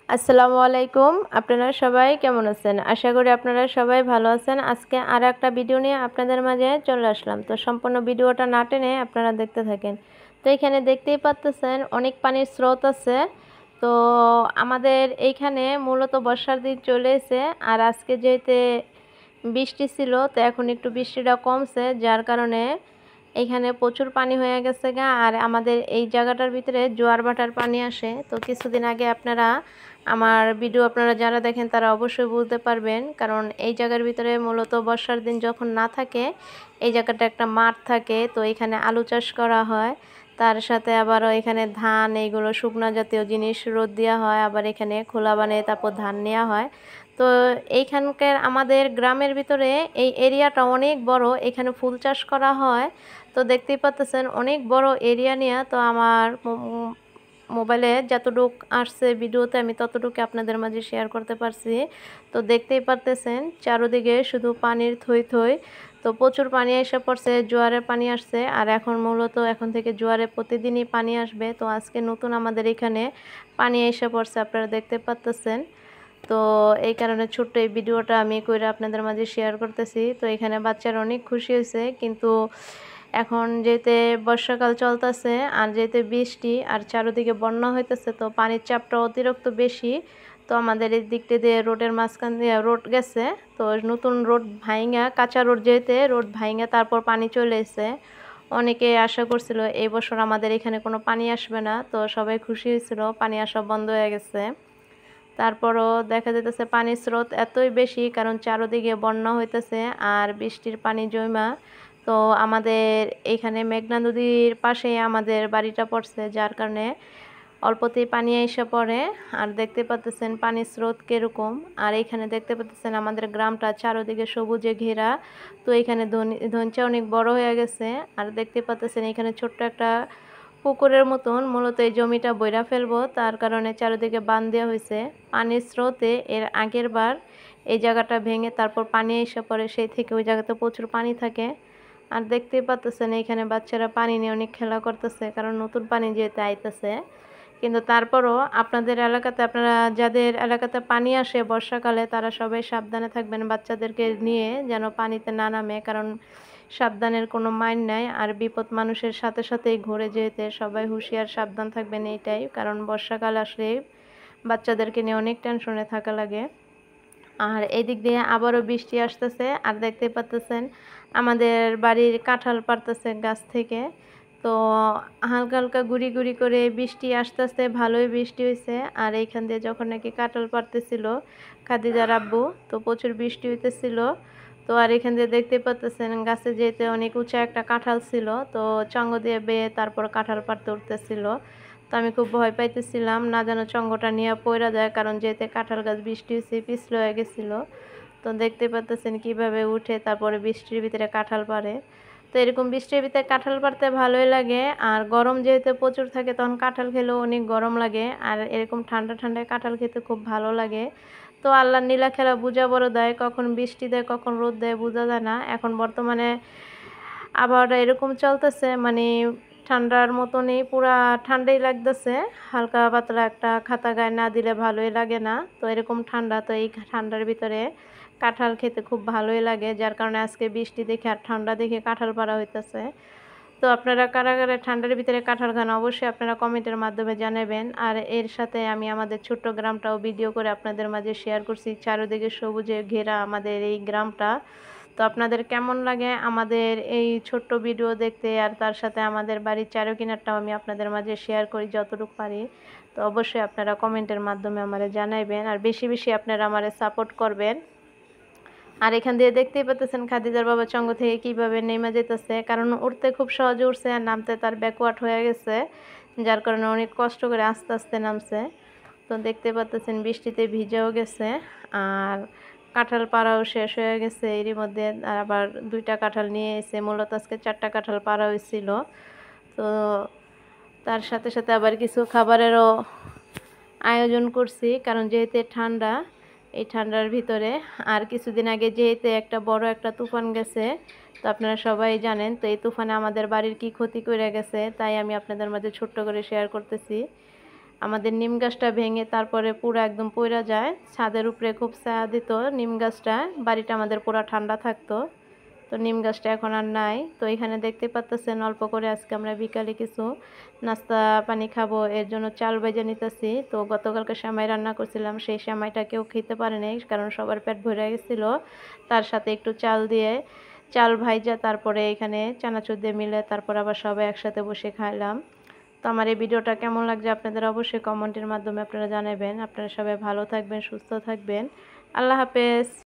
আসসালামু আলাইকুম। আপনারা সবাই কেমন আছেন? আশা করি আপনারা সবাই ভালো আছেন। আজকে আরও একটা ভিডিও নিয়ে আপনাদের মাঝে চলে আসলাম। তো সম্পূর্ণ ভিডিওটা না টেনে আপনারা দেখতে থাকেন। তো এখানে দেখতেই পাচ্তেছেন অনেক পানির স্রোত আছে। তো আমাদের এইখানে মূলত বর্ষার দিন চলে এসেছে। আর আজকে যেহেতু বৃষ্টি ছিল, তো এখন একটু বৃষ্টিটা কমছে, যার কারণে এখানে প্রচুর পানি হয়ে গেছে গা। আর আমাদের এই জায়গাটার ভিতরে জোয়ার ভাটার পানি আসে। তো কিছুদিন আগে আপনারা আমার ভিডিও আপনারা যারা দেখেন তারা অবশ্যই বুঝতে পারবেন, কারণ এই জায়গার ভিতরে মূলত বর্ষার দিন যখন না থাকে, এই জায়গাটা একটা মাঠ থাকে। তো এখানে আলু চাষ করা হয়, তার সাথে আবারও এখানে ধান, এইগুলো শুকনো জাতীয় জিনিস রোদ দেওয়া হয়, আবার এখানে খোলা বানিয়ে তারপর ধান নেওয়া হয়। তো এইখানকার আমাদের গ্রামের ভিতরে এই এরিয়াটা অনেক বড়, এখানে ফুল চাষ করা হয়। তো দেখতেই পাচ্ছেন অনেক বড় এরিয়া নিয়ে। তো আমার মোবাইলে যতটুক আসছে ভিডিওতে আমি ততটুকু আপনাদের মাঝে শেয়ার করতে পারছি। তো দেখতেই পারতেছেন চারদিকে শুধু পানির থই থই। তো প্রচুর পানি এসে পড়ছে, জোয়ারের পানি আসছে। আর এখন থেকে জোয়ারে প্রতিদিনই পানি আসবে। তো আজকে নতুন আমাদের এখানে পানি এসে পড়ছে, আপনারা দেখতে পাচ্তেছেন। তো এই কারণে ছোট্ট এই ভিডিওটা আমি কইরা আপনাদের মাঝে শেয়ার করতেছি। তো এখানে বাচ্চারা অনেক খুশি হয়েছে, কিন্তু এখন যেতে বর্ষাকাল চলতেছে আর যেতে বৃষ্টি আর চারিদিকে বন্যা হইতেছে, তো পানির চাপটা অতিরিক্ত বেশি। তো আমাদের এই দিকটা দিয়ে রোডের মাঝখান দিয়ে রোড গেছে। তো নতুন রোড ভাইঙা, কাঁচা রোড যেতে রোড ভাইঙা তারপর পানি চলে এসে। অনেকে আশা করছিল এই বছর আমাদের এখানে কোনো পানি আসবে না, তো সবাই খুশি হয়েছিল, পানি আসা বন্ধ হয়ে গেছে। তারপরও দেখা যাইতেছে পানির স্রোত এতই বেশি, কারণ চারদিকে বন্যা হইতেছে আর বৃষ্টির পানি জমা। তো আমাদের এইখানে মেঘনা নদীর পাশে আমাদের বাড়িটা পড়ছে, যার কারণে অল্পতেই পানি এসে পড়ে। আর দেখতে পাচ্ছেন পানির স্রোত কিরকম। আর এইখানে দেখতে পাচ্ছেন আমাদের গ্রামটা চারদিকে সবুজে ঘেরা। তো এখানে ধনচা অনেক বড় হয়ে গেছে। আর দেখতে পাচ্ছেন এখানে ছোট্ট একটা পুকুরের মতন, মূলত এই জমিটা বইরা ফেলবো, তার কারণে চারিদিকে বাঁধ দেওয়া হয়েছে। পানির স্রোতে এর আগের বার এই জায়গাটা ভেঙে তারপর পানি এসে পড়ে, সেই থেকে ওই জায়গাতে প্রচুর পানি থাকে। আর দেখতেই পাচ্ছেন এইখানে বাচ্চারা পানি নিয়ে অনেক খেলা করতেছে, কারণ নতুন পানি যেহেতু আইতেছে। কিন্তু তারপরও আপনাদের এলাকাতে, আপনারা যাদের এলাকাতে পানি আসে বর্ষাকালে, তারা সবাই সাবধানে থাকবেন বাচ্চাদেরকে নিয়ে, যেন পানিতে না নামে, কারণ সাবধানের কোনো মাইর নাই। আর বিপদ মানুষের সাথে সাথেই ঘুরে যেতে সবাই হুঁশিয়ার সাবধান থাকবেন, এইটাই। কারণ বর্ষাকাল আসলে বাচ্চাদেরকে নিয়ে অনেক টেনশনে থাকা লাগে। আর এদিক দিয়ে আবারও বৃষ্টি আসতেছে। আর দেখতেই পাচ্ছেন আমাদের বাড়ির কাঁঠাল পাড়তেছে গাছ থেকে। তো হালকা হালকা গুড়ি গুড়ি করে বৃষ্টি আসতেছে, ভালোই বৃষ্টি হয়েছে। আর এইখান দিয়ে যখন নাকি কাঁঠাল পাড়তেছিল খাদিজার আব্বু, তো প্রচুর বৃষ্টি হইতেছিল। তো আর এখান দিয়ে দেখতে পাচ্ছেন গাছে যেতে অনেক উঁচা একটা কাঁঠাল ছিল, তো চঙ্গ দিয়ে বেয়ে তারপর কাঁঠাল পাড়তে উঠতেছিল। তো আমি খুব ভয় পাইতেছিলাম, না যেন চঙ্গটা নিয়ে পড়ে যায়, কারণ যেতে কাঁঠাল গাছ বৃষ্টি হয়েছে পিছলে হয়ে গেছিল। তো দেখতে পাচ্ছেন কিভাবে উঠে তারপরে বৃষ্টির ভিতরে কাঁঠাল পাড়ে। তো এরকম বৃষ্টির ভিতরে কাঁঠাল পাড়তে ভালোই লাগে। আর গরম যেহেতু প্রচুর থাকে, তখন কাঁঠাল খেলেও অনেক গরম লাগে। আর এরকম ঠান্ডা ঠান্ডায় কাঁঠাল খেতে খুব ভালো লাগে। তো আল্লাহর নীলা খেলা বুঝা বড় দেয়, কখন বৃষ্টি দেয় কখন রোদ দেয় বোঝা যায় না। এখন বর্তমানে আবহাওয়াটা এরকম চলতেছে, মানে ঠান্ডার মতনই, পুরা ঠান্ডাই লাগতেছে। হালকা পাতলা একটা খাতা গায়ে না দিলে ভালোই লাগে না, তো এরকম ঠান্ডা। তো এই ঠান্ডার ভিতরে কাঁঠাল খেতে খুব ভালোই লাগে, যার কারণে আজকে বৃষ্টি দেখে আর ঠান্ডা দেখে কাঁঠাল পাড়া হইতেছে। তো আপনারা কারা কারা ঠান্ডার ভিতরে কাঁঠাল খান অবশ্যই আপনারা কমেন্টের মাধ্যমে জানাবেন। আর এর সাথে আমি আমাদের ছোট্ট গ্রামটাও ভিডিও করে আপনাদের মাঝে শেয়ার করছি, চারিদিকে সবুজে ঘেরা আমাদের এই গ্রামটা। তো আপনাদের কেমন লাগে আমাদের এই ছোট্ট ভিডিও দেখতে? আর তার সাথে আমাদের বাড়ির চারো কিনারটাও আমি আপনাদের মাঝে শেয়ার করি যতটুকু পারি। তো অবশ্যই আপনারা কমেন্টের মাধ্যমে আমারে জানাইবেন, আর বেশি বেশি আপনারা আমারে সাপোর্ট করবেন। আর এখান দিয়ে দেখতেই পাচ্ছেন খাদিজার বাবা চঙ্গ থেকে কিভাবে নেমে যেতেছে, কারণ উঠতে খুব সহজে উঠছে আর নামতে তার ব্যাকওয়ার্ড হয়ে গেছে, যার কারণে অনেক কষ্ট করে আস্তে আস্তে নামছে। তো দেখতে পাচ্ছেন বৃষ্টিতে ভিজেও গেছে। আর কাঁঠাল পাড়াও শেষ হয়ে গেছে এরই মধ্যে। আর আবার 2টা কাঁঠাল নিয়ে এসে, মূলত আজকে 4টা কাঁঠাল পাড়া হয়েছিল। তো তার সাথে সাথে আবার কিছু খাবারেরও আয়োজন করছি, কারণ যেহেতু ঠান্ডা, এই ঠান্ডার ভিতরে। আর কিছুদিন আগে যেহেতু একটা বড় একটা তুফান গেছে, তো আপনারা সবাই জানেন। তো এই তুফানে আমাদের বাড়ির কি ক্ষতি করে গেছে, তাই আমি আপনাদের মাঝে ছোট্ট করে শেয়ার করতেছি। আমাদের নিম গাছটা ভেঙে তারপরে পুরো একদম পইড়া যায়। ছাদের উপরে খুব ছায়া দিত নিম গাছটা, বাড়িটা আমাদের পুরা ঠান্ডা থাকতো। তো নিম গাছটা এখন আর নাই। তো এখানে দেখতে পাচ্তেছেন অল্প করে আজকে আমরা বিকালে কিছু নাস্তা পানি খাবো, এর জন্য চাল ভেজে নিতেছি। তো গতকালকে সেমাই রান্না করছিলাম, সেই সেমাইটা কেউ খেতে পারে নাই, কারণ সবার পেট ভরে গেছিল। তার সাথে একটু চাল দিয়ে চাল ভাইজা তারপরে এখানে চানাচুর দিয়ে মিলে তারপর আবার সবাই একসাথে বসে খাইলাম। তো আমার এই ভিডিওটা কেমন লাগছে আপনাদের অবশ্যই কমেন্টের মাধ্যমে আপনারা জানাবেন। আপনারা সবাই ভালো থাকবেন, সুস্থ থাকবেন। আল্লাহ হাফেজ।